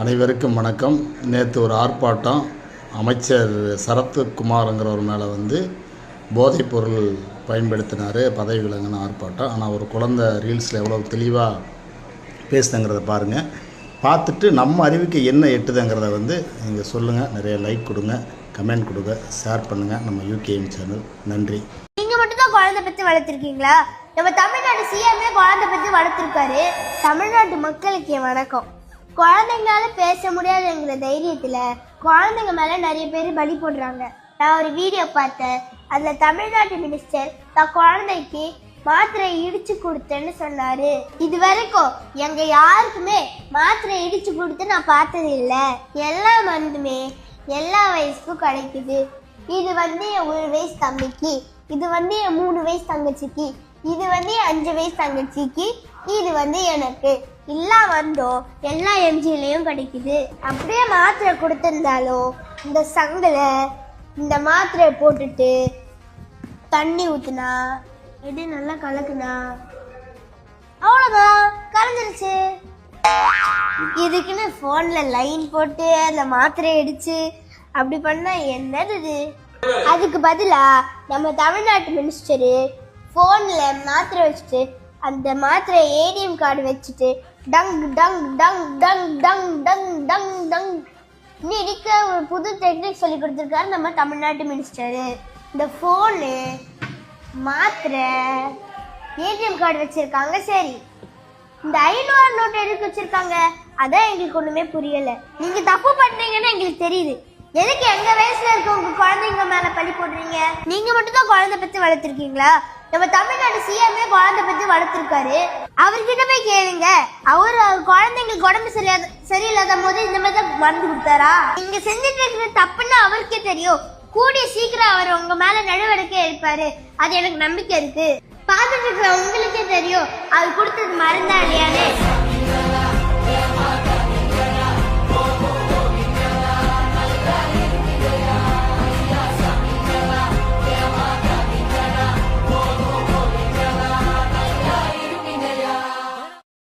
அனைவருக்கும் வணக்கம். நேற்று ஒரு ஆர்ப்பாட்டம் அமைச்சர் சரத்குமார்ங்கிறவர் மேலே போதைப்பொருள் பயன்படுத்தினார், பதவி விலங்கின ஆர்ப்பாட்டம். ஆனால் ஒரு குழந்தை ரீல்ஸில் எவ்வளோ தெளிவாக பேசுதுங்கிறத பாருங்கள். பார்த்துட்டு நம்ம அறிவுக்கு என்ன எட்டுதுங்கிறத நீங்கள் சொல்லுங்கள். நிறைய லைக் கொடுங்க, கமெண்ட் கொடுங்க, ஷேர் பண்ணுங்கள் நம்ம யூகேஎம் சேனல். நன்றி. நீங்கள் மட்டும்தான் குழந்தை பற்றி வளர்த்துருக்கீங்களா? நம்ம தமிழ்நாடு சிஎம்ஏ குழந்தை பற்றி வளர்த்துருக்காரு. தமிழ்நாட்டு மக்களுக்கு வணக்கம். குழந்தைங்களால பேச முடியாதுங்கிற தைரியத்தில் குழந்தைங்க மேலே நிறைய பேர் பலி போடுறாங்க. நான் ஒரு வீடியோ பார்த்தேன். அதில் தமிழ்நாட்டு மினிஸ்டர் தான் குழந்தைக்கு மாத்திரை இடிச்சு கொடுத்தேன்னு சொன்னாரு. இது வரைக்கும் எங்க யாருக்குமே மாத்திரை இடிச்சு கொடுத்து நான் பார்த்தது இல்லை. எல்லா மருந்துமே எல்லா வயசுக்கும் கிடைக்குது. இது என் 1 வயசு தம்பிக்கு, இது என் 3 வயசு தங்கச்சிக்கு, இது என் 5 வயசு தங்கச்சிக்கு, இது எனக்கு எல்லா எல்லா எம்ஜிலையும் கிடைக்குது. அப்படியே மாத்திரை கொடுத்திருந்தாலும் இந்த சங்கில இந்த மாத்திரையை போட்டுட்டு தண்ணி ஊத்துனா எப்படி நல்லா கலக்குனா அவ்வளோதான், கலந்துருச்சு. இதுக்குன்னு போன்ல லைன் போட்டு அந்த மாத்திரையை அடிச்சு அப்படி பண்ணா என்னது? அதுக்கு பதிலா நம்ம தமிழ்நாட்டு மினிஸ்டரு போன்ல மாத்திரை வச்சுட்டு அந்த மாத்திரை ஏடிஎம் கார்டு வச்சுட்டு tongue tongue tongue tongue tongue tongue tongue tongue இடிக்க ஒரு புது டெக்னிக் சொல்லி கொடுத்துருக்காரு நம்ம தமிழ்நாட்டு மினிஸ்டரு. இந்த ஃபோனு மாத்திரை ஏடிஎம் கார்டு வச்சிருக்காங்க, சரி. இந்த 500 நோட்டு எதுக்கு வச்சிருக்காங்க? அதான் எங்களுக்கு ஒண்ணுமே புரியல. நீங்க தப்பு பண்றீங்கன்னு எங்களுக்கு தெரியுது. எதுக்கு எங்க வயசுல இருக்க உங்க குழந்தைங்க மேல பழி போடுறீங்க? நீங்க மட்டும் தான் குழந்தை பத்தி வளர்த்திருக்கீங்களா? நம்ம தமிழ்நாடு சிஎம்ஏ குழந்தை பத்தி வளர்த்திருக்காரு. அவர்கிட்ட போய் கேளுங்க. அவர் குழந்தைங்களுக்கு உடம்பு சரியில்லாத போது இந்த மாதிரி தான் மருந்து கொடுத்தாரா? நீங்க செஞ்சுட்டு இருக்கிற தப்புன்னு அவருக்கே தெரியும். கூடிய சீக்கிரம் அவர் உங்க மேல நடவடிக்கை எடுப்பாரு, அது எனக்கு நம்பிக்கை இருக்கு. பார்த்துட்டு இருக்கிற உங்களுக்கே தெரியும் அவர் கொடுத்தது மருந்தா இல்லையானே.